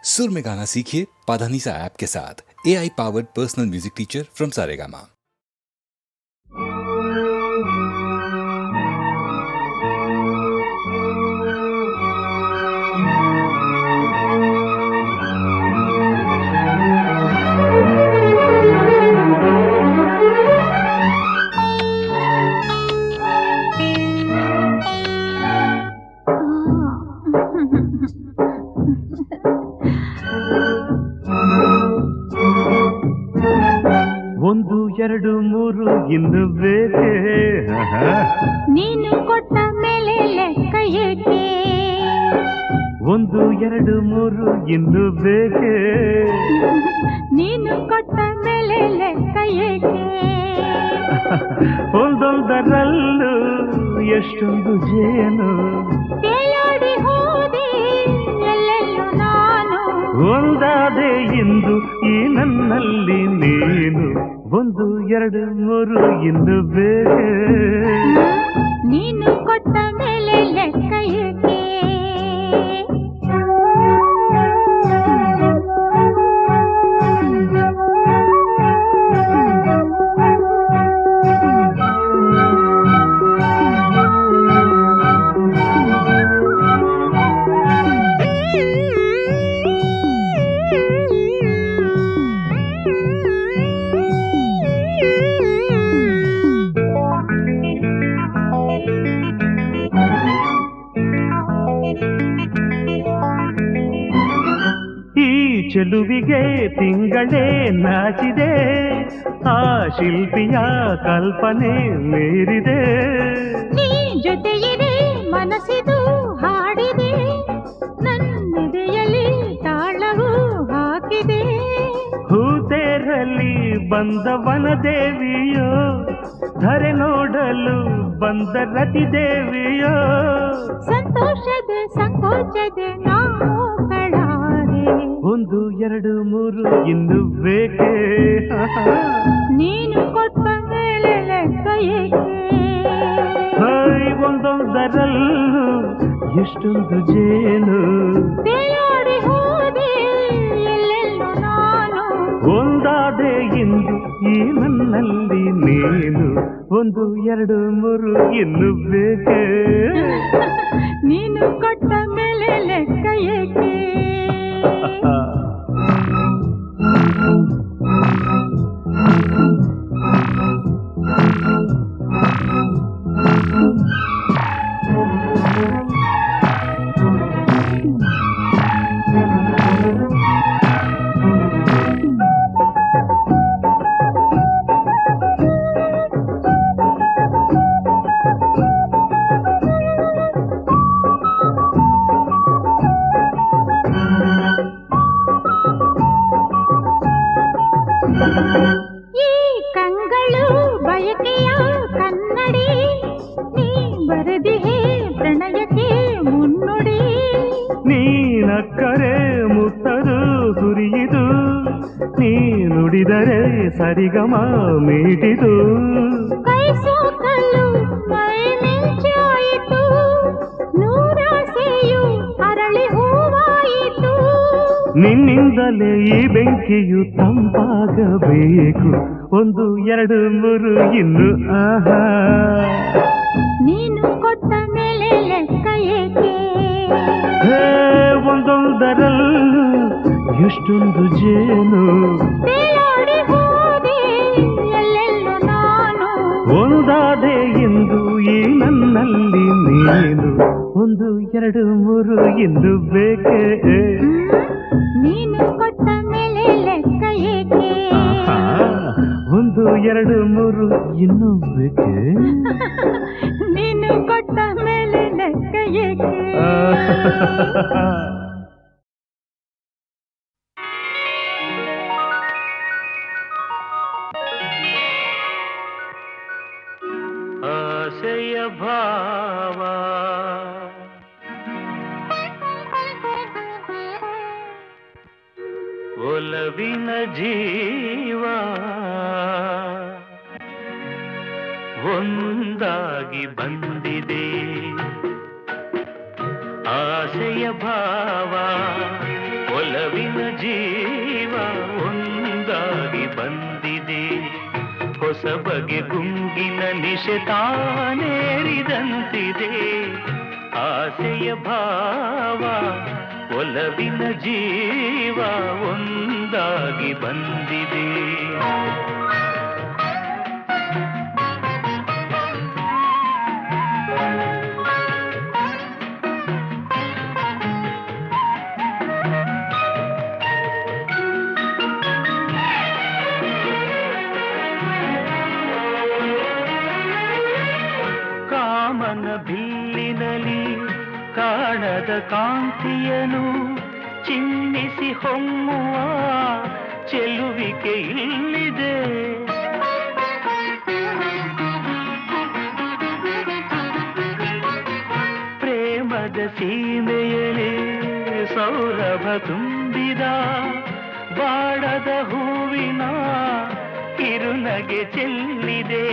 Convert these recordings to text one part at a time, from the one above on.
सुर में गाना सीखिए पाधानीसा ऐप के साथ। AI powered personal music teacher from Saregama. ಒಂದು ಎರಡು ಮೂರು ಇನ್ನು ಬೇಕೆ ನೀನು ಕೊಟ್ಟ ಮೇಲೆ ಲೆಕ್ಕ ಏಕೆ? ಒಂದು ಎರಡು ಮೂರು ಇನ್ನು ಬೇಕೆ ನೀನು ಕೊಟ್ಟ ಮೇಲೆ ಲೆಕ್ಕ ಏಕೆ? ಒಂದೊಂದರಲ್ಲೂ ಎಷ್ಟೊಂದು ಜೇನು ತೇಲಾಡಿ ಹೋದೆ ಎಲ್ಲೆಲ್ಲೂ ನಾನು. ಒಂದಾದೆ ಇಂದು ಈ ನನ್ನಲ್ಲಿ ನೀನು. ಒಂದು ಎರಡು ಮೂರು ಇನ್ನು ಬೇಕೆ ನೀನು ಕೊಟ್ಟ ಮೇಲೆ ಲೆಕ್ಕ ಏಕೆ? ಚೆಲುವಿಗೆ ತಿಂಗಳೇ ನಾಚಿದೆ, ಆ ಶಿಲ್ಪಿಯ ಕಲ್ಪನೆ ಮೀರಿದೆ. ನೀ ಜೊತೆಯಿದೆ ಮನಸ್ಸಿದು ಹಾಡಿದೆ, ನನ್ನೆದೆಯಲ್ಲಿ ತಾಳವು ಹಾಕಿದೆ. ಹೂತೇರಲ್ಲಿ ಬಂದವನ ದೇವಿಯೋ, ಧರೆ ನೋಡಲು ಬಂದ ರತಿ ದೇವಿಯೋ. ಸಂತೋಷದ ಸಂಕೋಚದ ನಾವು ಕಳಾರೆ. ಒಂದು ಎರಡು ಮೂರು ಇನ್ನು ಬೇಕೆ ನೀನು ಕೊಟ್ಟ ಮೇಲೆ ಲೆಕ್ಕ ಏಕೆ? ಒಂದೊಂದರಲ್ಲೂ ಎಷ್ಟೊಂದು ಜೇನು ತೇಲಾಡಿ ಹೋದೆ ಎಲ್ಲೆಲ್ಲೂ ನಾನು. ಒಂದಾದೆ ಇಂದು ಈ ನನ್ನಲ್ಲಿ ನೀನು. ಒಂದು ಎರಡು ಮೂರು ಇನ್ನು ಬೇಕೆ ನೀನು ಕೊಟ್ಟ ಮೇಲೆ ಲೆಕ್ಕ ಏಕೆ? ಈ ಕಂಗಳು ಬಯಕೆಯ ಕನ್ನಡಿ, ನೀ ಬರೆದಿಹೆ ಪ್ರಣಯಕ್ಕೆ ಮುನ್ನುಡಿ. ನೀನಕ್ಕರೆ ಮುತ್ತದು ಸುರಿಯಿದು, ನೀ ನುಡಿದರೆ ಸರಿಗಮ ಮೀಟಿದು. ಕೈ ಸೋಕಲು ಮೈ ಮಿಂಚಾಯಿತು, ನೂರಾಸೆಯು ಅರಳಿ ಹೂವಾಯಿತು. ನಿನ್ನಿಂದಲೇ ಈ ಬೆಂಕಿಯು ತಂಪಾಗಬೇಕು. ಒಂದು ಎರಡು ಮೂರು ಇನ್ನು ಆಹಾ. ನೀನು ಕೊಟ್ಟ ಮೇಲೆ ಲೆಕ್ಕ ಏಕೆ? ಒಂದೊಂದರಲ್ಲೂ ಎಷ್ಟೊಂದು ಜೇನು ತೇಲಾಡಿ ಹೋದೆ ಎಲ್ಲೆಲ್ಲೂ ನಾನು. ಒಂದಾದೆ ಎಂದು ಈ ನನ್ನಲ್ಲಿ ನೀನು. ಒಂದು ಎರಡು ಮೂರು ಇನ್ನು ಬೇಕೆ ನೀನು ಕೊಟ್ಟ ಮೇಲೆ ಲೆಕ್ಕ ಏಕೆ? ಒಂದು ಎರಡು ಮೂರು ಇನ್ನು ಬೇಕೆ ನೀನು ಕೊಟ್ಟ ಮೇಲೆ ಲೆಕ್ಕ ಏಕೆ? ಆಸೆಯ ಭಾವ ಒಲವಿನ ಜೀವ ಒಂದಾಗಿ ಬಂದಿದೆ. ಆಸೆಯ ಭಾವ ಒಲವಿನ ಒಲವಿನ ಜೀವ ಒಂದಾಗಿ ಬಂದಿದೆ. ಹೊಸ ಬಗೆ ಗುಂಗಿನ ನಿಶೆ ತಾನೇರಿದಂತಿದೆ. ಆಸೆಯ ಭಾವ ಒಲವಿನ ಜೀವ ಒಂದಾಗಿ ಬಂದಿದೆ. ಕಾಮನ ಬಿಲ್ಲಿನಲ್ಲಿ ಕಾಣದ ಕಾಂತಿಯನು ಚಿನ್ನಿಸಿ ಹೊಮ್ಮುವ ಚೆಲುವಿಕೆ ಇಲ್ಲಿದೆ. ಪ್ರೇಮದ ಸೀಮೆಯಲ್ಲಿ ಸೌರಭ ತುಂಬಿದ ಬಾಡದ ಹೂವಿನ ಕಿರುನಗೆ ಚೆಲ್ಲಿದೆ.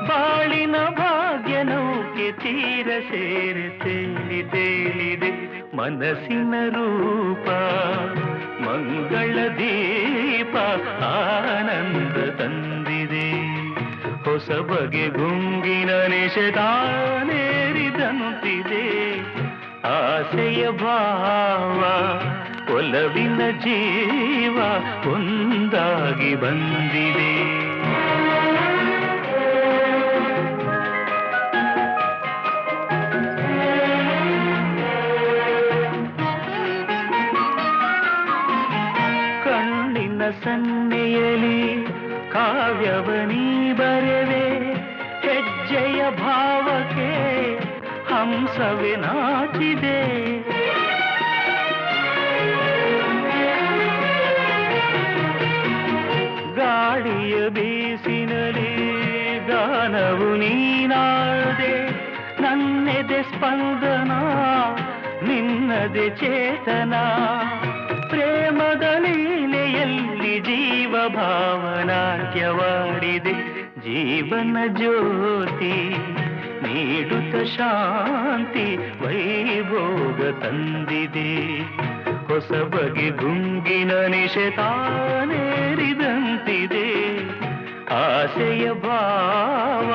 ಬಾಳಿನ ಭಾಗ್ಯ ನೌಕೆ ತೀರ ಸೇರಿ ತೇಲಿದೆ. ಮನಸ್ಸಿನ ರೂಪ ಮಂಗಳ ದೀಪ ಆನಂದ ತಂದಿದೆ. ಹೊಸ ಬಗೆ ಗುಂಗಿನ ನಿಷೇಧಾನೇರಿದಂತಿದೆ. ಆಸೆಯ ಭಾವ ಒಲವಿನ ಜೀವ ಒಂದಾಗಿ ಬಂದಿದೆ. ಸನ್ನೆಯಲಿ ಕಾವ್ಯವನೀ ಬರೆವೆ. ಹೆಜ್ಜೆಯ ಭಾವಕ್ಕೆ ಹಂಸವೇ ನಾಚಿದೆ. ಗಾಳಿಯ ಬೀಸಿನಲಿ ಗಾನವು ನೀನಾದೆ. ನನ್ನೆದೆ ಸ್ಪಂದನ ನಿನ್ನದೆ ಚೇತನ. ಪ್ರೇಮದ ಲೀಲೆಯಲ್ಲಿ ಜೀವ ಭಾವನಾಟ್ಯವಾಡಿದೆ. ಜೀವನ ಜ್ಯೋತಿ ನೀಡುತ್ತ ಶಾಂತಿ ವೈಭೋಗ ತಂದಿದೆ. ಹೊಸ ಬಗೆ ಗುಂಗಿನ ನಿಶೆ ತಾನೇರಿದಂತಿದೆ. ಆಸೆಯ ಭಾವ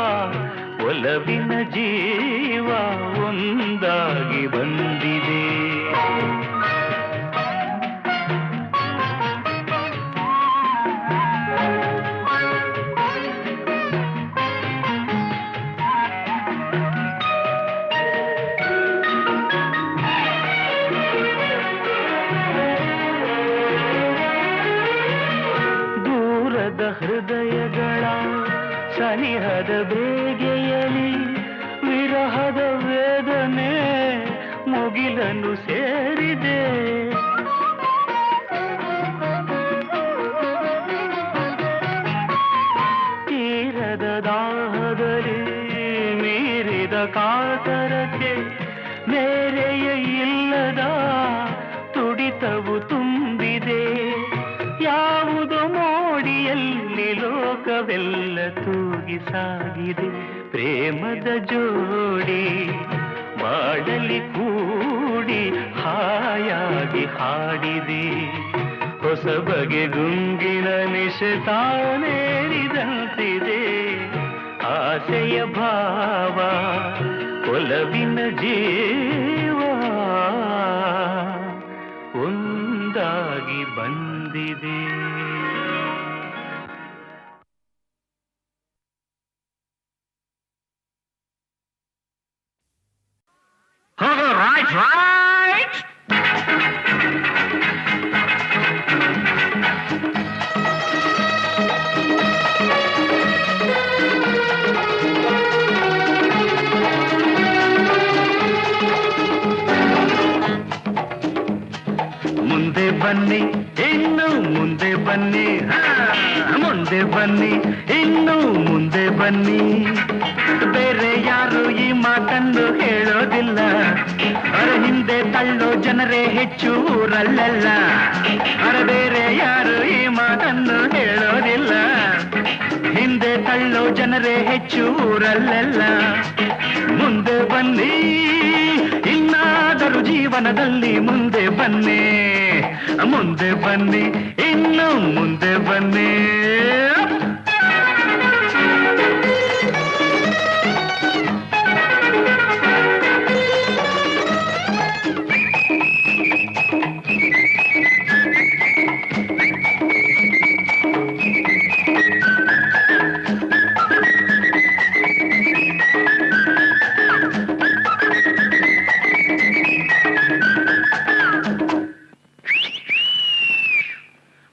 ಒಲವಿನ ಜೀವ ಒಂದಾಗಿ ಬಂದಿದೆ. ಹೃದಯಗಳ ಸನಿಹದ ಬೇಗೆಯಲಿ ವಿರಹದ ವೇದನೆ ಮುಗಿಲನ್ನು ಸೇರಿದೆ. ತೀರದ ದಾಹದಲ್ಲಿ ಮೀರಿದ ಕಾತರಕ್ಕೆ ಮೇರೆಯ ಇಲ್ಲದ ತುಡಿತವು ತುಂಬಿದೆ. ಯಾವುದೋ ಮೋಡಿಯಲ್ಲಿ ಲೋಕವೆಲ್ಲ ತೂಗಿ ಸಾಗಿದೆ. ಪ್ರೇಮದ ಜೋಡಿ ಮಾಡಲಿ ಕೂಡಿ ಹಾಯಾಗಿ ಹಾಡಿದೆ. ಹೊಸ ಬಗೆ ಗುಂಗಿನ ನಿಶೆ ತಾನೇರಿದಂತಿದೆ. ಆಸೆಯ ಭಾವ ಒಲವಿನ ಜೀವ ಒಂದಾಗಿ ಬಂದಿದೆ. right. ಮುಂದೆ ಬನ್ನಿ ಇನ್ನು ಮುಂದೆ ಬನ್ನಿ, ಮುಂದೆ ಬನ್ನಿ ಇನ್ನು ಮುಂದೆ ಬನ್ನಿ. ಬೇರೆ ಯಾರು ಈ ಮಾತನ್ನು ಹೇಳೋದಿಲ್ಲ, ಅರ ಹಿಂದೆ ತಳ್ಳೋ ಜನರೇ ಹೆಚ್ಚು ಊರಲ್ಲೆಲ್ಲ. ಅರ ಬೇರೆ ಯಾರು ಈ ಮಾತನ್ನು ಹೇಳೋದಿಲ್ಲ, ಹಿಂದೆ ತಳ್ಳೋ ಜನರೇ ಹೆಚ್ಚು ಊರಲ್ಲೆಲ್ಲ. ಮುಂದೆ ಬನ್ನಿ ಇನ್ನಾದರೂ ಜೀವನದಲ್ಲಿ ಮುಂದೆ ಬನ್ನಿ, ಮುಂದೆ ಬನ್ನಿ ಇನ್ನು ಮುಂದೆ ಬನ್ನಿ.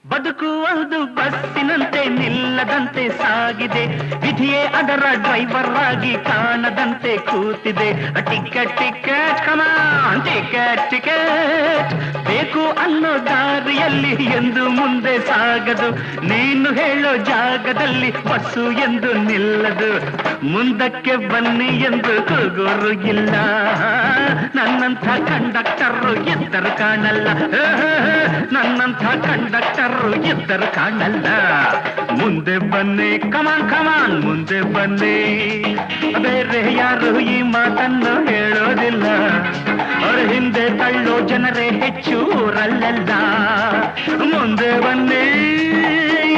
ಬದುಕುವುದು ಬಸ್ಸಿನಂತೆ ನಿಲ್ಲದಂತೆ ಸಾಗಿದೆ, ವಿಧಿಯೇ ಅದರ ಡ್ರೈವರ್ ಆಗಿ ಕಾಣದಂತೆ ಕೂತಿದೆ. ಟಿಕೆಟ್ ಟಿಕೆಟ್ ಕಮಾನ್ ಟಿಕೆಟ್ ಟಿಕೆಟ್ ಬೇಕು ಅನ್ನೋ ದಾರಿಯಲ್ಲಿ ಎಂದು ಮುಂದೆ ಸಾಗದು, ನೀನು ಹೇಳೋ ಜಾಗದಲ್ಲಿ ಬಸ್ಸು ಎಂದು ನಿಲ್ಲದು. ಮುಂದಕ್ಕೆ ಬನ್ನಿ ಎಂದು ಕೂಗೋರು ಇಲ್ಲ, ನನ್ನಂಥ ಕಂಡಕ್ಟರು ಎದ್ದರು ಕಾಣಲ್ಲ, ನನ್ನಂಥ ಕಂಡಕ್ಟರು ಎದ್ದರು ಕಾಣಲ್ಲ. ಮುಂದೆ ಬನ್ನಿ ಕಮಾನ್ ಕಮಾನ್ ಮುಂದೆ ಬನ್ನಿ, ಬೇರೆ ಯಾರು ಈ ಮಾತನ್ನು ಹೇಳೋದಿಲ್ಲ, ಅವರ ಹಿಂದೆ ತಳ್ಳೋ ಜನರೇ ಹೆಚ್ಚು ಊರಲ್ಲೆಲ್ಲ. ಮುಂದೆ ಬನ್ನಿ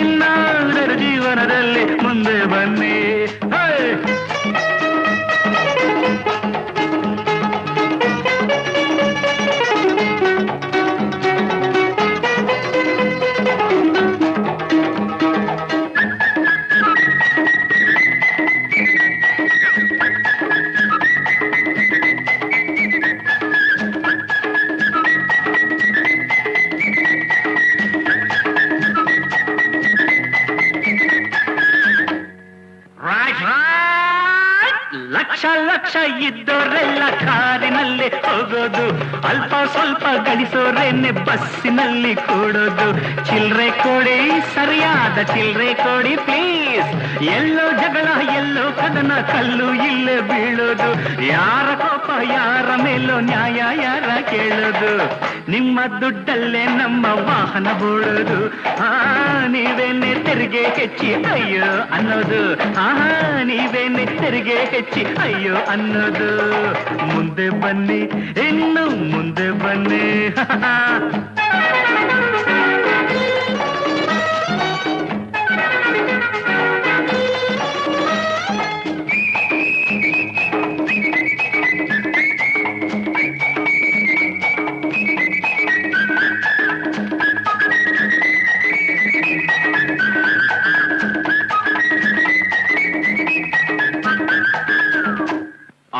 ಇನ್ನಾದರೂ ಜೀವನದಲ್ಲಿ ಮುಂದೆ ಬನ್ನಿ. ಲಕ್ಷ ಲಕ್ಷ ಇದ್ದೋರೆಲ್ಲ ಕಾರಿನಲ್ಲಿ ಹೋಗೋದು, ಅಲ್ಪ ಸ್ವಲ್ಪ ಗಳಿಸೋರೇನೆ ಬಸ್ಸಿನಲ್ಲಿ ಕೂಡೋದು. ಚಿಲ್ರೆ ಕೊಡಿ ಸರಿಯಾದ ಚಿಲ್ರೆ ಕೊಡಿ ಪ್ಲೀಸ್, ಎಲ್ಲೋ ಜಗಳ ಎಲ್ಲೋ ಕದನ ಕಲ್ಲು ಇಲ್ಲೇ ಬೀಳೋದು. ಯಾರ ಕೋಪ ಯಾರ ಮೇಲೋ ನ್ಯಾಯ ಯಾರ ಕೇಳೋದು, ನಿಮ್ಮ ದುಡ್ಡಲ್ಲೇ ನಮ್ಮ ವಾಹನ ಬೋಳೋದು. ನೀವೇನೆ ತೆರಿಗೆ ಹೆಚ್ಚಿ ಅಯ್ಯೋ ಅನ್ನೋದು, ನೀವೇನೆ ತೆರಿಗೆ ಹೆಚ್ಚಿ ಅಯ್ಯೋ ಅನ್ನೋದು. ಮುಂದೆ ಬನ್ನಿ ಇನ್ನು ಮುಂದೆ ಬನ್ನಿ.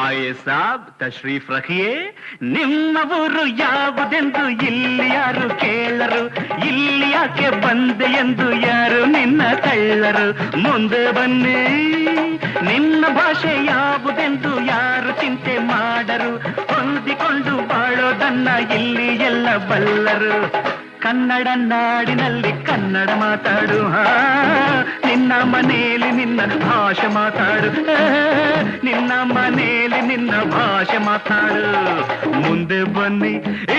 ಆಯೇ ಸಾಬ್ ತಶ್ರೀಫ್ ರಖಿಯೇ, ನಿಮ್ಮ ಊರು ಯಾವುದೆಂದು ಇಲ್ಲಿ ಯಾರು ಕೇಳರು, ಇಲ್ಲಿ ಯಾಕೆ ಬಂದೆ ಎಂದು ಯಾರು ನಿನ್ನ ತಳ್ಳರು. ಮುಂದೆ ಬನ್ನಿ ನಿನ್ನ ಭಾಷೆ ಯಾವುದೆಂದು ಯಾರು ಚಿಂತೆ ಮಾಡರು, ಹೊಂದಿಕೊಂಡು ಬಾಳೋದನ್ನ ಇಲ್ಲಿ ಎಲ್ಲ ಬಲ್ಲರು. ಕನ್ನಡ ನಾಡಿನಲ್ಲಿ ಕನ್ನಡ ಮಾತಾಡು, ನಿನ್ನ ಮನೆಯಲ್ಲಿ ನಿನ್ನ ಭಾಷೆ ಮಾತಾಡು, ನಿನ್ನ ಮನೆಯಲ್ಲಿ ನಿನ್ನ ಭಾಷೆ ಮಾತಾಡು. ಮುಂದೆ ಬನ್ನಿ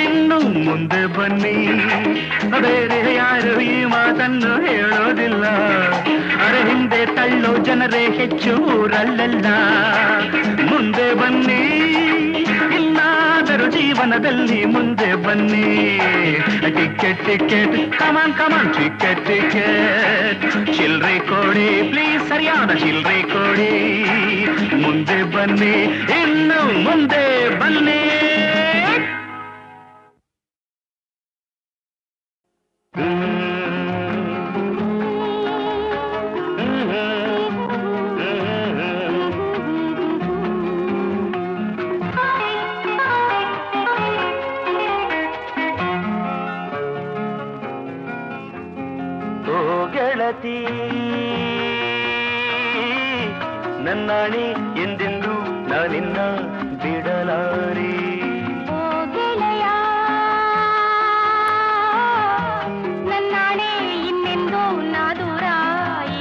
ಇನ್ನು ಮುಂದೆ ಬನ್ನಿ, ಬೇರೆ ಯಾರು ಈ ಮಾತನ್ನು ಹೇಳೋದಿಲ್ಲ, ಅರೆ ಹಿಂದೆ ತಳ್ಳೋ ಜನರೇ ಹೆಚ್ಚು ಊರಲ್ಲೆಲ್ಲ. ಮುಂದೆ ಬನ್ನಿ ಇನ್ನಾದರೂ ಜೀವನದಲ್ಲಿ ಮುಂದೆ ಬನ್ನಿ. ಟಿಕೆಟ್ ಟಿಕೆಟ್ ಕಮಾನ್ ಕಮಾನ್ ಟಿಕೆಟ್ ಟಿಕೆಟ್, ಚಿಲ್ರೆ ಕೊಡಿ ಪ್ಲೀಸ್ ಸರಿಯಾದ ಚಿಲ್ರೆ ಕೊಡಿ. ಮುಂದೆ ಬನ್ನಿ ಇನ್ನು ಮುಂದೆ ಬನ್ನಿ. ಗೆಳತಿ ನನ್ನಾಣಿ ಎಂದೆಂದು ನಾನಿನ್ನ ಬಿಡಲಾರೆ. ಓ ಗೆಳೆಯ ನನ್ನಾಣೆ ಇನ್ನೆಂದೂ ನಾ ದೂರ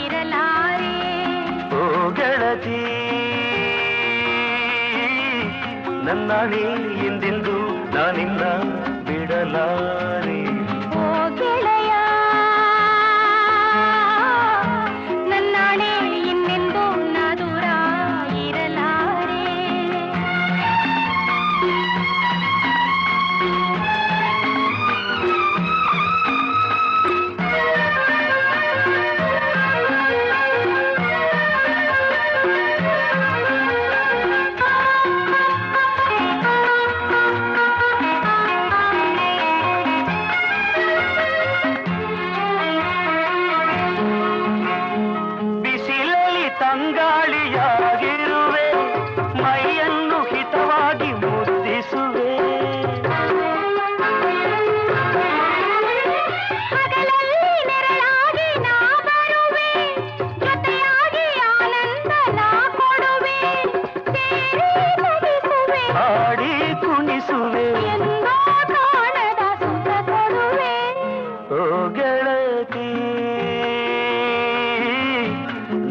ಇರಲಾರೆ. ಓ ಗೆಳತಿ ನನ್ನಾಣಿ ಎಂದೆಂದು ನಾನಿನ್ನ ಬಿಡಲಾರೆ. ಓ ಗೆಳೆಯ ನನ್ನಾಣೆ ಇನ್ನೆಂದೂ ನಾ ದೂರ ಇರಲಾರೆ. ಓ ಗೆಳತಿ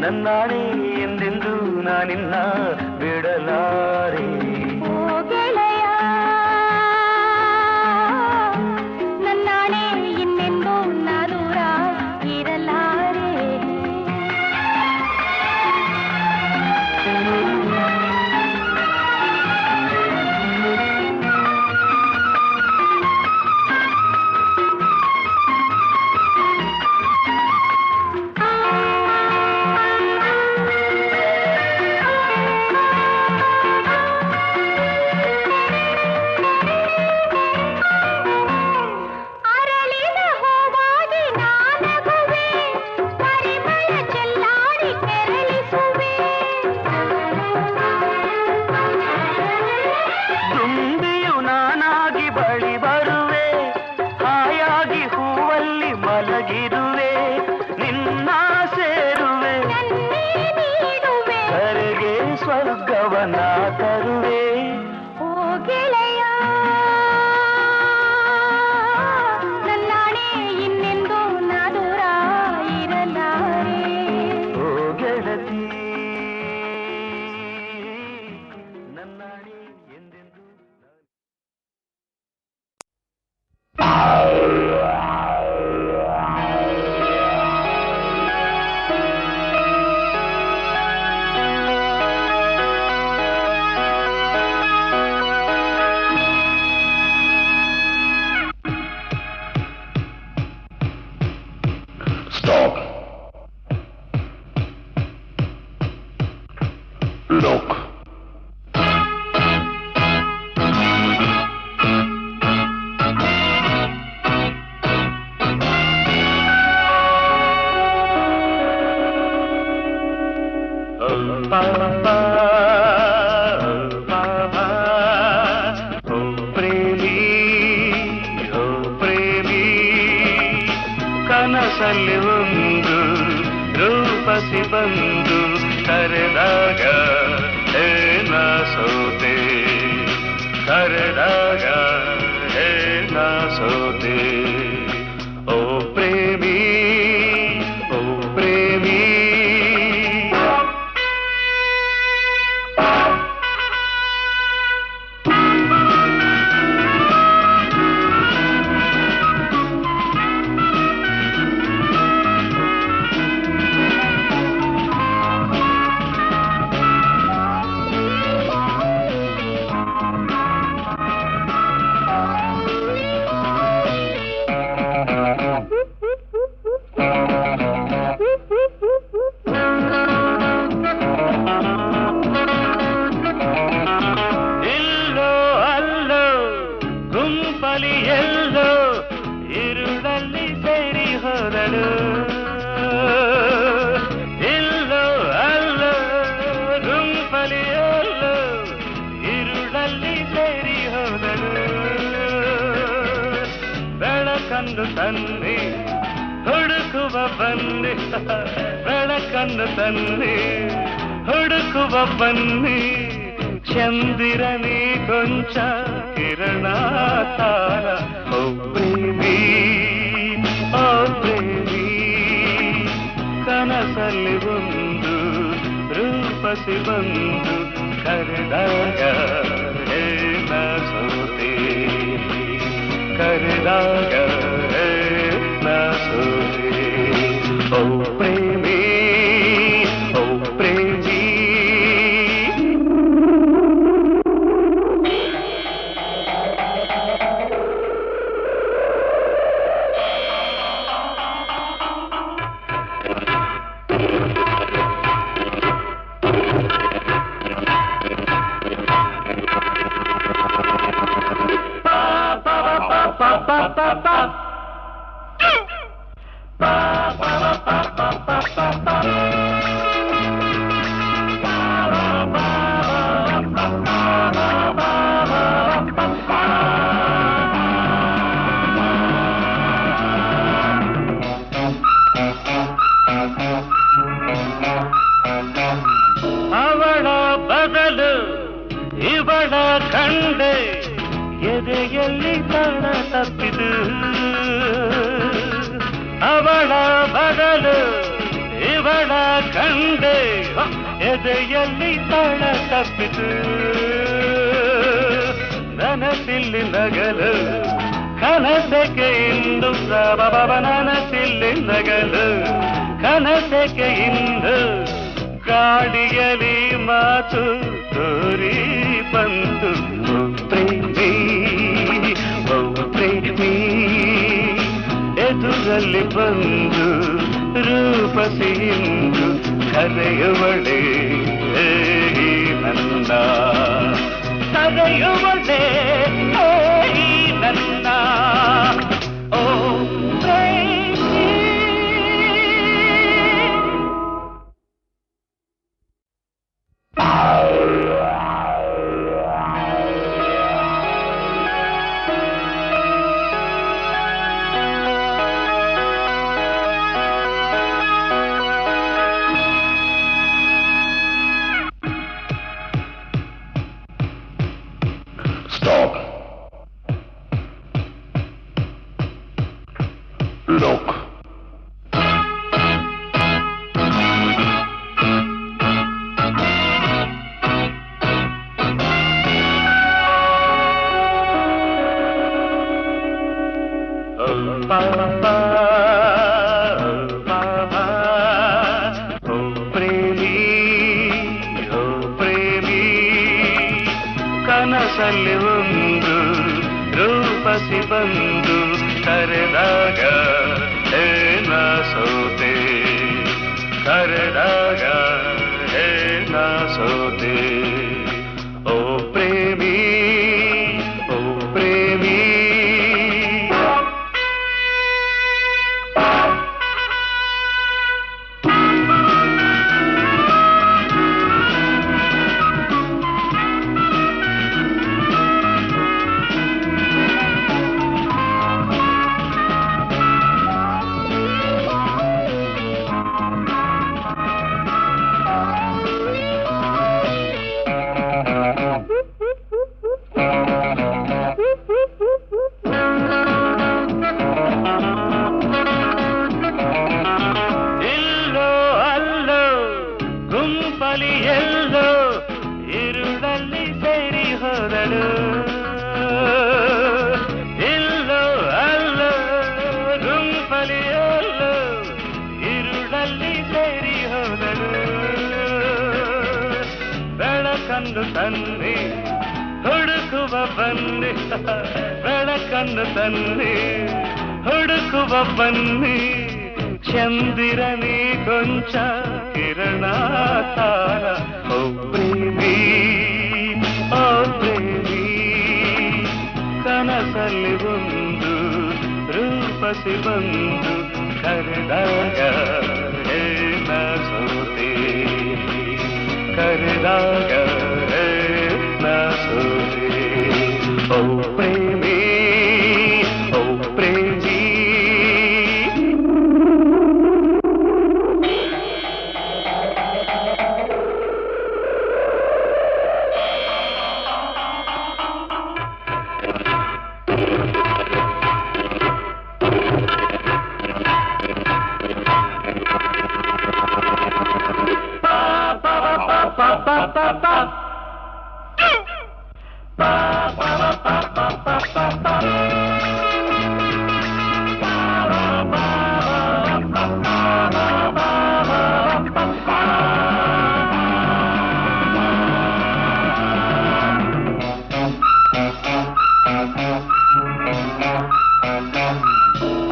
ನನ್ನಾಣೆ ಎಂದೆಂದು ನಾನಿನ್ನ ಬಿಡಲಾರೆ. ಓ ಗೆಳೆಯ ನನ್ನಾಣೆ ಇನ್ನೆಂದೂ ನಾ ದೂರ ಇರಲಾರೆ. ಸ್ವರ್ಗವನ ತರುವೆ. ಓ ಗೆಳೆಯ ನನ್ನಾಣೆ ಇನ್ನೆಂದೂ ನಾ ದೂರ ಇರಲಾರೆ. ಓ ಗೆಳತಿ ನನ್ನಾಣೆ ಎಂದೆಂದೂ. Stop. Look. ಕನಸಲ್ಲಿ ಒಂದು ರೂಪಸಿ ಬಂದು ಕರೆದಾಗ ಏನ ಸೋತೆ, ಕರೆದಾಗ ಏನ ಸೋತೆ. ಓ ಪ್ರೇಮಿ, ಓ ಪ್ರೇಮಿ. ಎಲ್ಲೋ ಇರುಳಲ್ಲಿ ಸೇರಿ ಹೋದಳು, ಇಲ್ಲೋ ಅಲ್ಲೋ ಗುಂಪಲಿ ಎಲ್ಲೋ ಇರುಳಲ್ಲಿ ಸೇರಿ ಹೋದಳು. ಬೆಳಕನ್ನು ತನ್ನಿ ಹುಡುಕುವ ಬನ್ನಿ, ಬೆಳಕನ್ನು ತನ್ನಿ ಹುಡುಕುವ ಬನ್ನಿ. ಚಂದಿರನಿ ಕೊಂಚ ಕಿರಣ ತಾರ. ಓ ಪ್ರೇಮಿ, ಓ ಪ್ರೇಮಿ. ಕನಸಲ್ಲಿ ಒಂದು ರೂಪಸಿ ಬಂದು ಕರೆದಾಗ ಏನ ಸೋತೆ, ಕರೆದಾಗ ಏನ ಸೋತೆ. ಓ ಪ್ರೇಮಿ, ಓ ಪ್ರೇಮಿ. ಅವಳ ಬದಲು ಇವಳ ಕಂಡೆ ಎದೆಯಲ್ಲಿ ತಾಣ ತಪ್ಪಿದು. ಎದೆಯಲ್ಲಿ ತಾಳ ತಪ್ಪಿತು ನನಸಿಲ್ಲಿ ನಗಲು ಕನಸಕ್ಕೆ ಇಂದು ನನಸಿಲ್ಲಿ ನಗಲು ಕನಸಕ್ಕೆ ಇಂದು ಗಾಡಿಯಲ್ಲಿ ಮಾತು ತೋರಿ ಬಂತು ಪ್ರೇಮಿ ಪ್ರೇಮಿ ಎದುರಲ್ಲಿ ಬಂದು ರೂಪಸಿ ಇಂದು ಕರೆಯುವಳೆ ನನ್ನ ಕರೆಯುವಳೆ ನನ್ನ ಓ ಪ್ರೇಮಿ Stop. Look. ಕನಸಲ್ಲಿ ಒಂದು ರೂಪಸಿ ಬಂದು ಕರೆದಾಗ ಏನ ಸೋತೆ ಕರೆದಾಗ ಏನ ಸೋತೆ ಓ ಪ್ರೇಮಿ ಓ ಪ್ರೇಮಿ ಎಲ್ಲೋ ಇರುಳಲ್ಲಿ ಸೇರಿ ಹೋದಳು ಇಲ್ಲೋ ಅಲ್ಲೋ ಗುಂಪಲಿ ಎಲ್ಲೋ ಇರುಳಲ್ಲಿ ಸೇರಿ ಹೋದಳು ಬೆಳಕನ್ನು ತನ್ನಿ ಹುಡುಕುವ ಬನ್ನಿ ಬೆಳಕನ್ನು ತನ್ನಿ ಹುಡುಕುವ ಬನ್ನಿ ಚಂದಿರನಿ ಕೊಂಚ ಕಿರಣ ತಾರ ಓ ಪ್ರೇಮಿ ಓ ಪ್ರೇಮಿ ಕನಸಲ್ಲಿ ಒಂದು ರೂಪಸಿ ಬಂದು ಕರೆದಾಗ ಏನ ಸೋತೆ ಕರೆದಾಗ ಏನ ಸೋತೆ ಓ ಪ್ರೇಮಿ ಓ ಪ್ರೇಮಿ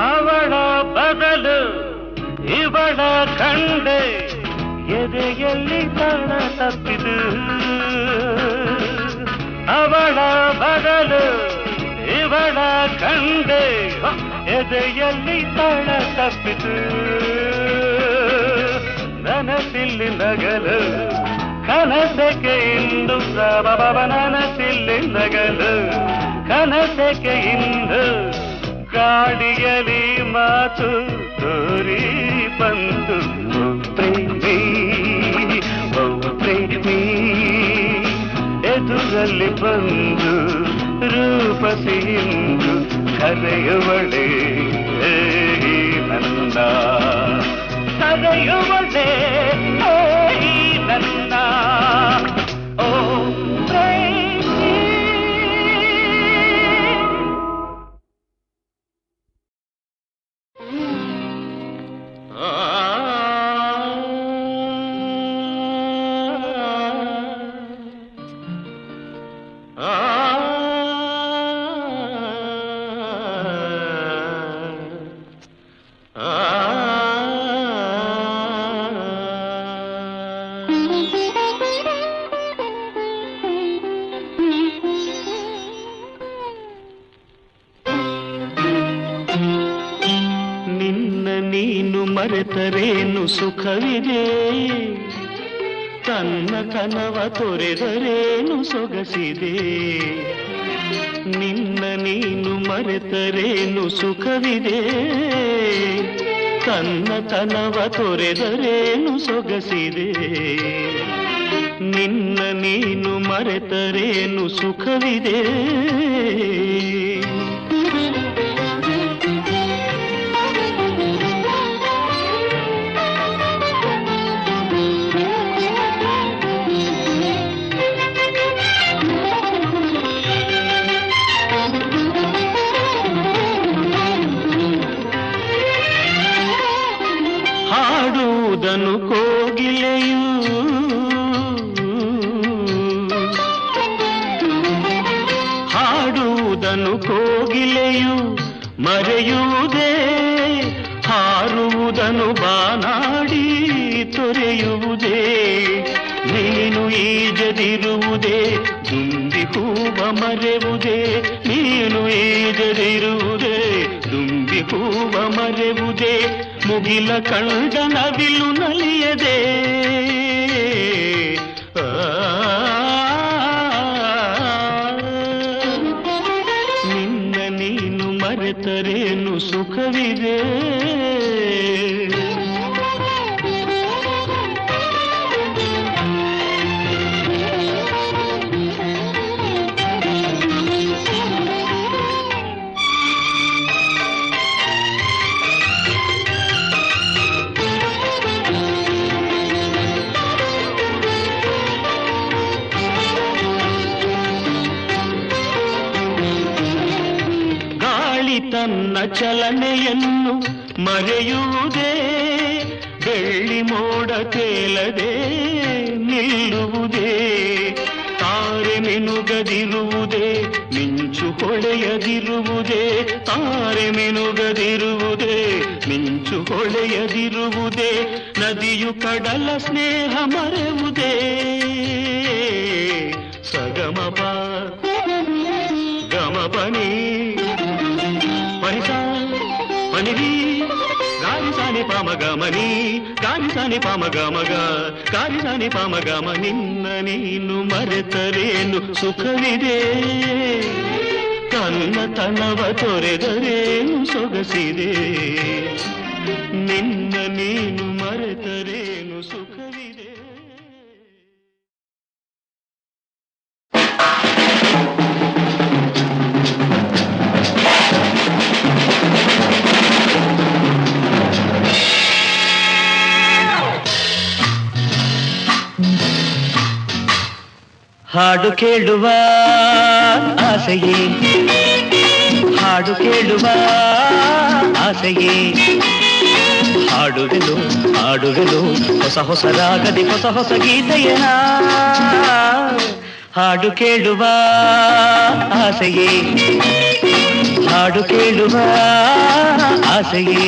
ಅವಳ ಬದಲು ಇವಳ ಕಂಡೆ ಎದೆಯಲ್ಲಿ ತಾಳ ತಪ್ಪಿದು ಅವಳ ಬದಲು ಇವಳ ಕಂಡೆ ಎದೆಯಲ್ಲಿ ತಾಳ ತಪ್ಪಿತು ನನಸಿಲ್ಲಿ ನಗಲು ಕನಸಕ್ಕೆ ಇಂದು ನನಸಿಲ್ಲಿ ನಗಲು ಕನಸಕ್ಕೆ ಇಂದು ಗಾಡಿಯಲ್ಲಿ ಮಾತು ತೋರಿ ಬಂತು ಪ್ರೇಮಿ ಪ್ರೇಮಿ ಎದುರಲ್ಲಿ ಬಂದು ರೂಪಸಿ ಇಂದು ಕರೆಯುವಳೆ ನನ್ನ ಕರೆಯುವಳೆ ನನ್ನ ನೀನು ಮರೆತರೇನು ಸುಖವಿದೆ, ತನ್ನತನವ ತೊರೆದರೇನು ಸೊಗಸಿದೆ. ನಿನ್ನ ನೀನು ಮರೆತರೇನು ಸುಖವಿದೆ, ತನ್ನತನವ ತೊರೆದರೇನು ಸೊಗಸಿದೆ. ನಿನ್ನ ನೀನು ಮರೆತರೇನು ಸುಖವಿದೆ. ಹಾಡುವುದನು ಕೋಗಿಲೆಯು, ಹಾಡುವುದನು ಕೋಗಿಲೆಯು ಮರೆಯುವುದೇ, ಹಾರುವುದನು ಬಾನಾಡಿ ತೊರೆಯುವುದೇ. ನೀನು ಈಜದಿರುವುದೇ, ದುಂಬಿ ಹೂವ ಮರೆಯುವುದೇ. ನೀನು ಈಜದಿರುವುದೇ, ದುಂಬಿ ಹೂವ ಮರೆಯುವುದೇ. ಮುಗಿಲ ಕಂಡ ನವಿಲು ನಲಿಯದೆ, ನಿನ್ನ ನೀನು ಮರೆತರೇನು ಸುಖವಿದೆ. ತನ್ನ ಚಲನೆಯನ್ನು ಮರೆಯುವುದೇ, ಬೆಳ್ಳಿ ಮೋಡ ತೇಲದೆ ನಿಲ್ಲುವುದೇ. ತಾರೆ ಮಿನುಗದಿರುವುದೇ, ಮಿಂಚು ಹೊಳೆಯದಿರುವುದೇ. ತಾರೆ ಮಿನುಗದಿರುವುದೇ, ಮಿಂಚು ಹೊಳೆಯದಿರುವುದೇ. ನದಿಯು ಕಡಲ ಸ್ನೇಹ ಮರೆಯುವುದೇ. ಸಗಮಪ ಗಮಪನಿ ಪನಿಸಾ ಪನಿರಿ ಗಾರಿಸಾನಿ ಪಾಮಗಮನಿ, ಗಾರಿಸಾನಿ ಪಾಮಗಮಗ, ಗಾರಿಸಾನಿ ಪಾಮಗಮ. ನಿನ್ನ ನೀನು ಮರೆತರೇನು ಸುಖವಿದೆ, ತನ್ನತನವ ತೊರೆದರೇನು ಸೊಗಸಿದೆ. ನಿನ್ನ ನೀನು ಮರೆತರೇನು ಸುಖವಿದೆ. ಹಾಡು ಕೇಳುವ ಆಸೆಯೇ, ಹಾಡು ಕೇಳುವ ಆಸೆಯೇ. ಹಾಡುವೆನು ಹಾಡುವೆನು ಹೊಸ ಹೊಸ ರಾಗದಿ ಹೊಸ ಹೊಸ ಗೀತೆಯನ. ಹಾಡು ಕೇಳುವ ಆಸೆಯೇ, ಹಾಡು ಕೇಳುವ ಆಸೆಯೇ.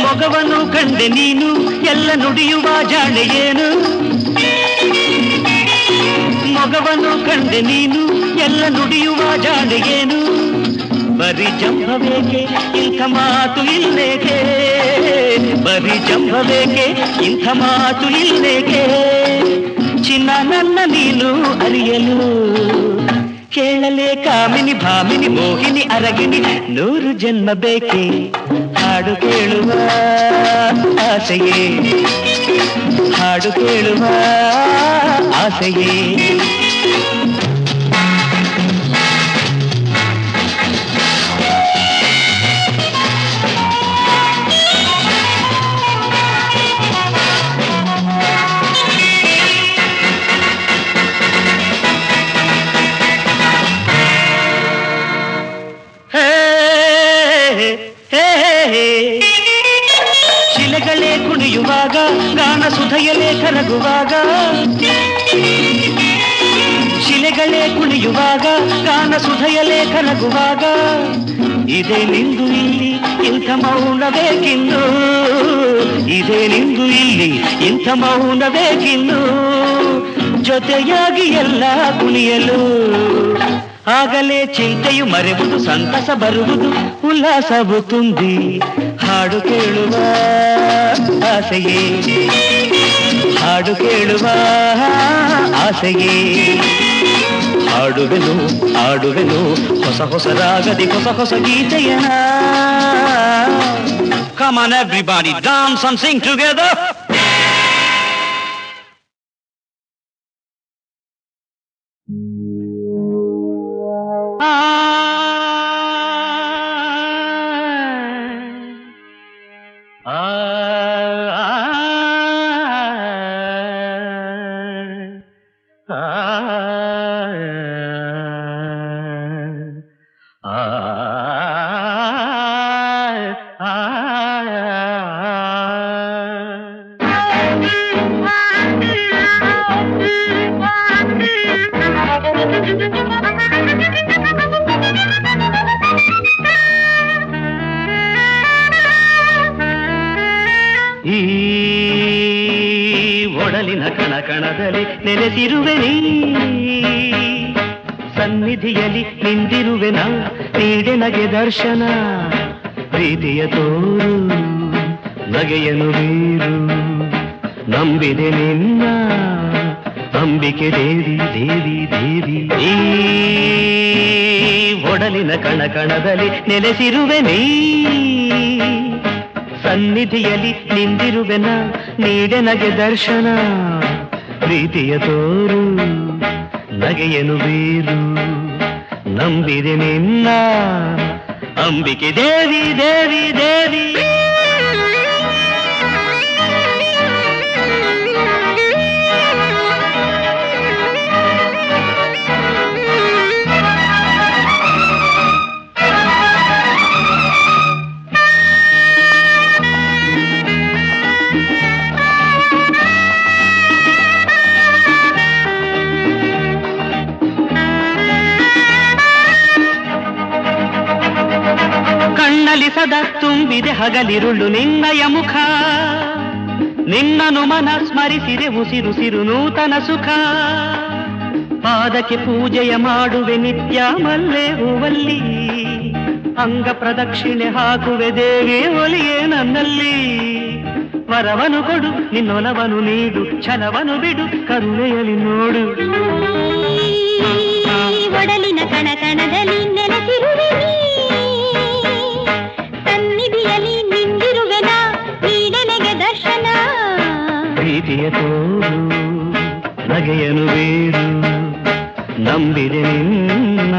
ಮೊಗವನು ಕಂಡೆ ನೀನು, ಎಲ್ಲ ನುಡಿಯುವ ಜಾಣೆಯೇನು. ಮೊಗವನು ಕಂಡೆ ನೀನು, ಎಲ್ಲ ನುಡಿಯುವ ಜಾಣೆಯೇನು. ಬರಿ ಜಂಭವೇಕೆ ಇಂಥ ಮಾತು ಇಲ್ಲೇಕೆ, ಬರಿ ಜಂಭವೇಕೆ ಇಂಥ ಮಾತು ಇಲ್ಲೇಕೆ. ಚಿನ್ನ ನನ್ನ ನೀನು ಅರಿಯಲು ಕೇಳಲೇ ಕಾಮಿನಿ ಭಾಮಿನಿ ಮೋಹಿನಿ ಅರಗಿನಿ ನೂರು ಜನ್ಮ ಬೇಕೆ. ಹಾಡು ಕೇಳುವ ಆಸೆಯೇ, ಹಾಡು ಕೇಳುವ ಆಸೆಯೇ. ಗಾನ ಸುಧೆಯಲೇ ಕರಗುವಾಗ, ಶಿಲೆಗಳೇ ಕುಣಿಯುವಾಗ, ಗಾನ ಸುಧೆಯಲೇ ಕರಗುವಾಗ, ಇದೇ ನಿಂದು ಇಲ್ಲಿ ಇಂಥ ಮೌನ ಬೇಕಿನ್ನು, ಇದೇ ನಿಂದು ಇಲ್ಲಿ ಇಂಥ ಮೌನ ಬೇಕಿನ್ನು, ಜೊತೆಯಾಗಿ ಎಲ್ಲ ಕುಣಿಯಲು ಆಗಲೇ ಚಿಂತೆಯು ಮರೆಯುವುದು, ಸಂತಸ ಬರುವುದು, ಉಲ್ಲಾಸವು ತುಂಬಿ ಹಾಡು ಕೇಳುವ ಆಸೆಯೇ, ಹಾಡು ಕೇಳುವ ಆಸೆಯೇ, ಹಾಡುವೆನು ಆಡುವೆನು ಹೊಸ ಹೊಸ ರಾಗದಿ ಹೊಸ ಹೊಸ ಗೀತೆಯನ. Come on everybody, dance and sing together. ಈ ಒಡಲಿನ ಕಣಕಣದಲ್ಲಿ ನೆಲೆಸಿರುವೆ ನೀ, ಸನ್ನಿಧಿಯಲ್ಲಿ ನಿಂದಿರುವೆನ, ನೀಡೆ ನಗೆ ದರ್ಶನ, ಪ್ರೀತಿಯ ತೋರು ನಗೆಯನು ಬೀರು, ನಂಬಿದೆ ನಿನ್ನ ಅಂಬಿಕೆ ದೇವಿ ದೇವಿ ದೇವಿ. ಈ ಒಡಲಿನ ಕಣಕಣದಲ್ಲಿ ನೆಲೆಸಿರುವೆ ನೀ, ಸನ್ನಿಧಿಯಲ್ಲಿ ನಿಂದಿರುವೆನ, ನೀಡೆ ನಗೆ ದರ್ಶನ, ಪ್ರೀತಿಯ ತೋರು ನಗೆಯನು ಬೀರು, ನಂಬಿದೆ ನಿನ್ನ ಅಂಬಿಕೆ ದೇವಿ ದೇವಿ ದೇವಿ. ಕಣ್ಣಲ್ಲಿ ಸದಾ ತುಂಬಿದೆ ಹಗಲಿರುಳು ನಿನ್ನಯ ಮುಖ, ನಿನ್ನನು ಮನ ಸ್ಮರಿಸಿದೆ ಉಸಿರುಸಿರು ನೂತನ ಸುಖ, ಪಾದಕ್ಕೆ ಪೂಜೆಯ ಮಾಡುವೆ ನಿತ್ಯ ಮಲ್ಲೆ ಹೂವಲ್ಲಿ, ಅಂಗ ಪ್ರದಕ್ಷಿಣೆ ಹಾಕುವೆ ದೇವಿ ಒಲಿಯೇ ನನ್ನಲ್ಲಿ, ವರವನು ಕೊಡು ನಿನ್ನೊಲವನು ನೀಡು, ಛಲವನು ಬಿಡು ಕರುಣೆಯಲ್ಲಿ ನೋಡು. ಒಡಲಿನ ಕಣಕಣದಲ್ಲಿ ನೆಲೆಸಿರುವೆ ನೀ, ಸನ್ನಿಧಿಯಲ್ಲಿ ನಿಂದಿರುವೆನ, ನೀಡನೆಗೆ ದರ್ಶನ, ಪ್ರೀತಿಯ ತೋರು ನಗೆಯನು ಬೀರು, ನಂಬಿದೆ ನಿನ್ನ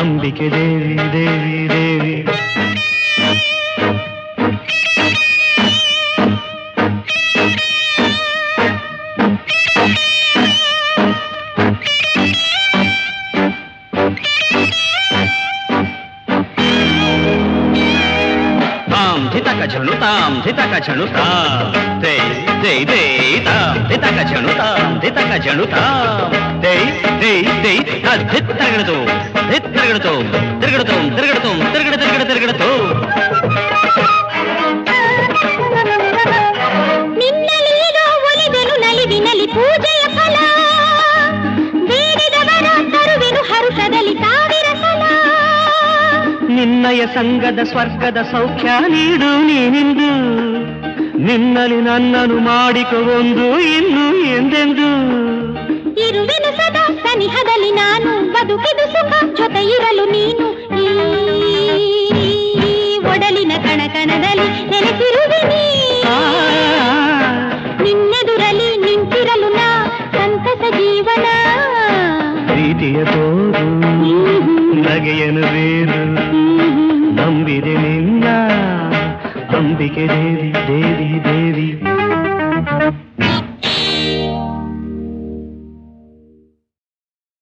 ಅಂಬಿಕೆ ದೇವಿ ದೇವಿ ದೇವಿ. झणुताम धितक झणुताम ते ते ते ताम धितक झणुताम धितक झणुताम ते ते ते धित तिरगडतो तिरगडतो तिरगडतो तिरगडतो तिरगड तिरगड तिरगडतो. ನಿನ್ನಲಿರೋ ಒಲಿವೆನು ನಲಿವಿನಲ್ಲಿ ಪೂಜೆಯ ಫಲ, ಬೇಡಿದವರ ತರುವೆನು ಹರುಷದಲ್ಲಿ ಸಾವಿರ ಸಲ, ನಿನ್ನಯ ಸಂಗದ ಸ್ವರ್ಗದ ಸೌಖ್ಯ ನೀಡು ನೀನಿಂದು, ನಿನ್ನಲ್ಲಿ ನನ್ನನ್ನು ಮಾಡಿಕೊಂಡು ಇನ್ನು ಎಂದೆಂದು, ಇರುವೆನು ಸದಾ ಸನಿಹದಲ್ಲಿ ನಾನು, ಬದುಕಿದು ಸುಖ ಜೊತೆ ಇರಲು ನೀನು, ಈ ಒಡಲಿನ ಕಣಕಣದಲ್ಲಿ ನೆಲೆಸಿರುವೆ ನೀ, ನಿನ್ನೆದುರಲಿ ನಿಂತಿರಲು ನಾ ಸಂತಸ ಜೀವನ, ಪ್ರೀತಿಯ ತೋರು ನಗೆಯನು ಬೇರು, ನಂಬಿದೆ ನಿನ್ನ ಅಂಬಿಕೆ ದೇವಿ ದೇವಿ ದೇವಿ.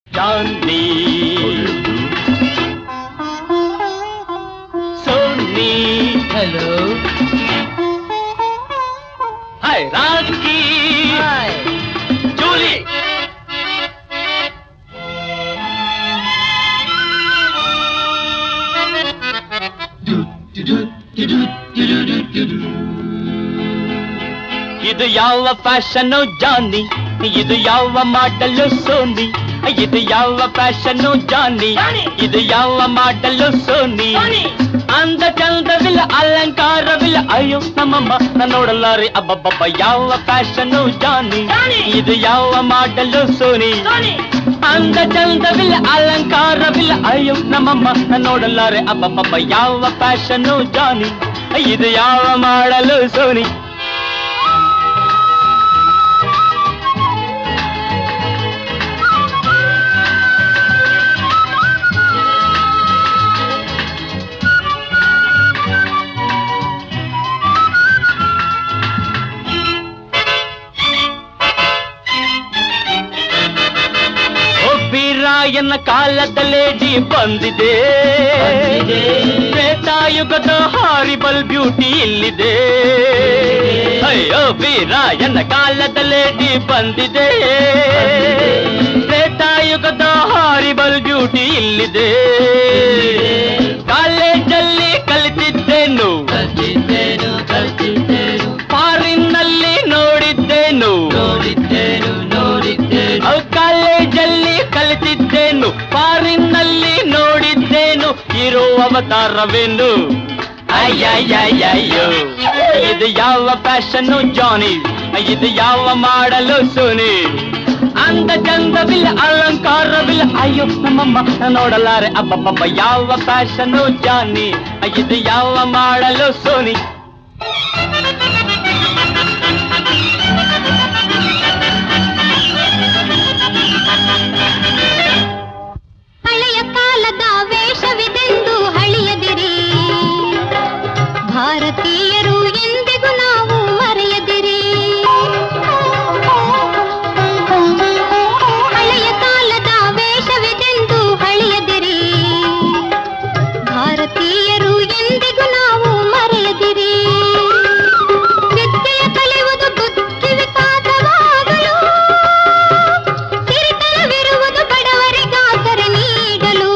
ಚಾಂದಿ ಸೋನಿ ಹಲೋ ಹಾಯ್ ರಾಕಿ ಜೂಲಿ ಇದು ಯಾವ ಫ್ಯಾಷನ್ ಜಾನಿ, ಇದು ಯಾವ ಮಾಡಲು ಸೋನಿ, ಇದು ಯಾವ ಫ್ಯಾಷನ್ ಜಾನಿ, ಇದು ಯಾವ ಮಾಡಲು ಸೋನಿ. ಅಂದ ಚಂದವಿಲ್ಲ ಅಲಂಕಾರವಿಲ್ಲ ಅಯ್ಯೋ ನಮ್ಮಮ್ಮ ನಾನು ನೋಡಲಾರೆ ಅಬ್ಬಬ್ಬಬ್ಬ. ಯಾವ ಫ್ಯಾಷನ್ ಜಾನಿ, ಇದು ಯಾವ ಮಾಡಲು ಸೋನಿ. ಅಂದ ಚಂದವಿಲ್ಲ ಅಲಂಕಾರವಿಲ್ಲ ಅಯ್ಯೋ ನಮ್ಮಮ್ಮ ನಾನು ನೋಡಲಾರೆ ಅಬ್ಬಬ್ಬಬ್ಬ. ಯಾವ ಫ್ಯಾಷನ್ ಜಾನಿ, ಇದು ಯಾವ ಮಾಡಲು ಸೋನಿ. ರಾಯನ ಕಾಲದ ಲೇಡಿ ಬಂದಿದೆ, ತ್ರೇತಾಯುಗದ ಹಾರಿಬಲ್ ಬ್ಯೂಟಿ ಇಲ್ಲಿದೆ. ಅಯ್ಯೋ ವೀರಾಯನ ಕಾಲದ ಲೇಡಿ ಬಂದಿದೆ, ತ್ರೇತಾಯುಗದ ಹಾರಿಬಲ್ ಬ್ಯೂಟಿ ಇಲ್ಲಿದೆ. ಕಾಲೇಜಲ್ಲಿ ಕಲಿತಿದ್ದೇನು, ಫಾರಿನ್ನಲ್ಲಿ ನೋಡಿದ್ದೇನು, ಕಾಲೇಜಲ್ಲಿ ಕಲಿತಿದ್ದೇನು, ಫಾರಿನ್ನಲ್ಲಿ ನೋಡಿದ್ದೇನು. ಇರೋ ಅವತಾರವೇನು ಅಯ್ಯಯ್ಯಯ್ಯೋ. ಇದು ಯಾವ ಫ್ಯಾಷನ್ ಜಾನಿ, ಇದು ಯಾವ ಮಾಡಲು ಸೋನಿ. ಅಂದ ಚಂದವಿಲ್ಲ ಅಲಂಕಾರವಿಲ್ಲ ಅಯ್ಯೋ ನಮ್ಮಮ್ಮ ನೋಡಲಾರೆ ಅಬ್ಬಬ್ಬಬ್ಬ. ಯಾವ ಫ್ಯಾಷನ್ ಜಾನಿ, ಇದು ಯಾವ ಮಾಡಲು ಸೋನಿ. ಹಳೆಯ ಕಾಲದ ವೇಷವಿದೆಂದು ಹಳಿಯದಿರಿ, ಭಾರತೀಯರು ಎಂದಿಗೂ ನಾವು ಮರೆಯದಿರಿ. ಹಳೆಯ ಕಾಲದ ವೇಷವಿದೆಂದು ಹಳಿಯದಿರಿ, ಭಾರತೀಯರು ಎಂದಿಗೂ ನಾವು ಮರೆಯದಿರಿ. ವಿದ್ಯೆಯ ಕಲಿಯುವುದು ಬುದ್ಧಿ ವಿಕಾಸವಾಗಲು, ಸಿರಿತನವಿರುವುದು ಬಡವರಿಗಾಸರೆ ನೀಡಲು.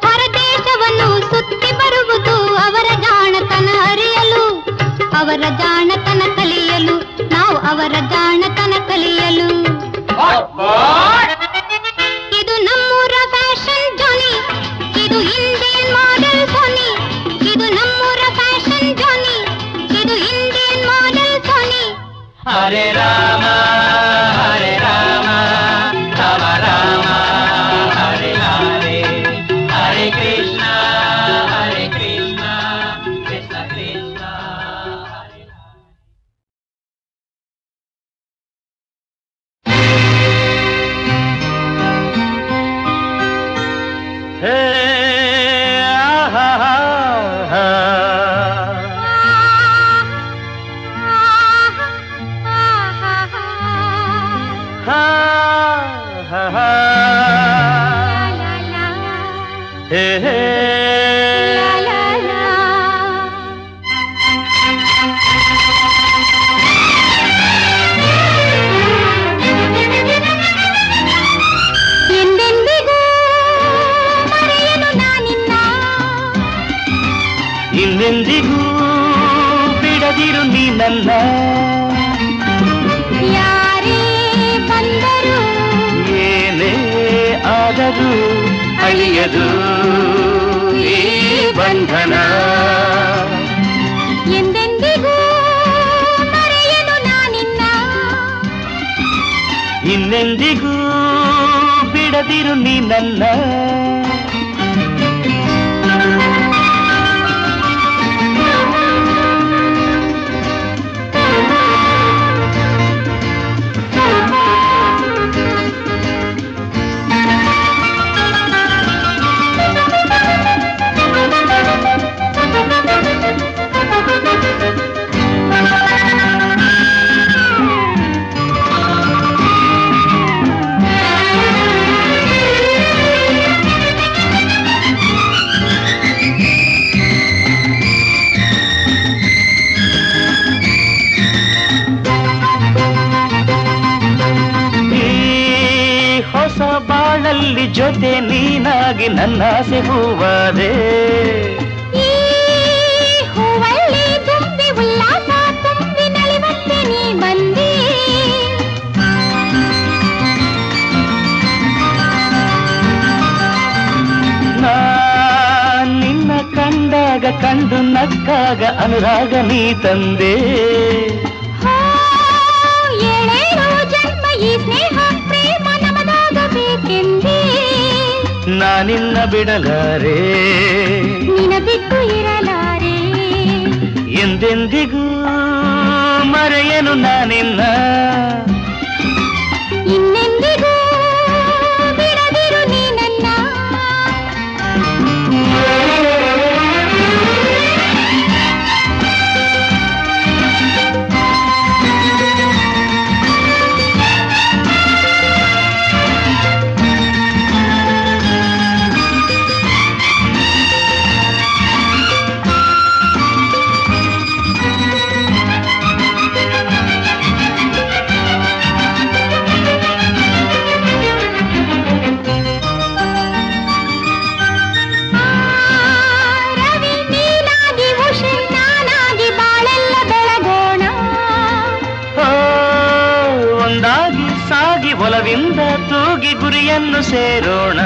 ಹೊರದೇಶವನ್ನು ಸುತ್ತಿ ಬರುವುದು ಅವರ ಜಾಣತನ ಅರಿಯಲು, ಅವರ ಜಾಣತನ ಕಲಿಯಲು, ನಾವು ಅವರ ಜಾಣತನ ಕಲಿಯಲು. ಇದು ನಮ್ಮೂರ ಫ್ಯಾಷನ್ ಜಾನಿ, ಇದು ಇಂಡಿಯನ್ ಮಾಡೆಲ್ ಸೋನಿ. ಇದು ನಮ್ಮೂರ ಫ್ಯಾಷನ್ ಜಾನಿ, ಇದು ಇಂಡಿಯನ್ ಮಾಡೆಲ್ ಸೋನಿ. ಹರೇ ರಾಮ ಹರೇ ರಾಮ ರಾಮ ರಾಮ ಹರೇ ಹರೇ, ಹರೇ ಕೃಷ್ಣ ಕೃಷ್ಣ ಕೃಷ್ಣ. ಹೇ ಎಂದೆಂದಿಗೂ ಮರೆಯಲು ನಾನಿನ್ನ, ಇನ್ನೆಂದಿಗೂ ಬಿಡದಿರು ನೀ ನನ್ನ. ಯಾರೇ ಬಂದರು ಏನೇ ಆದರೂ ಅಳಿಯದು ಈ ಬಂಧನ. ಎಂದೆಂದಿಗೂ ಮರೆಯಲು ನಾನಿನ್ನ, ಇನ್ನೆಂದಿಗೂ ಬಿಡದಿರು ನೀ ನನ್ನ. ಹೂವಲ್ಲಿ ಜೊತೆ ನೀನಾಗಿ ನನ್ನಾಸೆ ಹೂವಾದೆ. ಈ ಹೂವಲ್ಲಿ ತುಂಬಿ ಉಲ್ಲಾಸ ತುಂಬಿ ನಲಿವಂತೆ ನೀ ಬಂದೆ. ನಿನ್ನ ಕಂಡಾಗ ಕಂಡು ನಕ್ಕಾಗ ಅನುರಾಗ ನೀ ತಂದೆ. ಏಳೇಳು ಜನ್ಮ ಈ ಸ್ನೇಹ ಪ್ರೇಮ ನಮದಾಗಬೇಕೆಂದೇ. ನಾನಿನ್ನ ಬಿಡಲಾರೆ ನಿನ ಬಿಟ್ಟು ಇರಲಾರೆ. ಎಂದೆಂದಿಗೂ ಮರೆಯನು ನಾನಿನ್ನ. ಇನ್ನೆಂದಿಗೂ ಬಿಡದಿರು ನೀ ನನ್ನ. ರವಿ ನೀನಾಗಿ ಉಷೆ ನಾನಾಗಿ ಬಾಳೆಲ್ಲ ಬೆಳಗೋಣ. ಒಂದಾಗಿ ಸಾಗಿ ಒಲವಿಂದ ತೂಗಿ ಗುರಿಯನ್ನು ಸೇರೋಣ.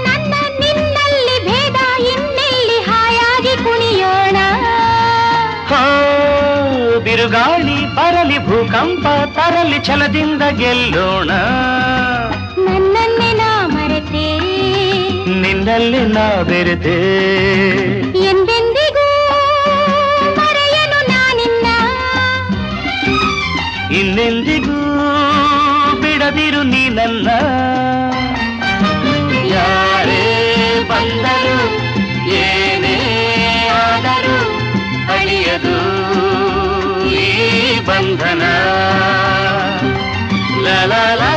ನನ್ನ ನಿನ್ನಲ್ಲಿ ಭೇದ ಇನ್ನೆಲ್ಲಿ ಹಾಯಾಗಿ ಕುಣಿಯೋಣ. ಬಿರುಗಾಳಿ ಬರಲಿ ಭೂಕಂಪ ತರಲಿ ಛಲದಿಂದ ಗೆಲ್ಲೋಣ. ನನ್ನನ್ನೇ ನಾ ಮರೆತೆ ನಿನ್ನಲ್ಲಿ ನಾ ಬೆರೆತೆ. ಎಂದೆಂದಿಗೂ ಮರೆಯನು ನಾನಿನ್ನ. ಇನ್ನೆಂದಿಗೂ ಬಿಡದಿರು ನೀ ನನ್ನ. ಯಾರೇ ಬಂದರು ಏನೇ ಆದರೂ ಅಳಿಯದು ಈ ಬಂಧನ. ಲ ಲ ಲ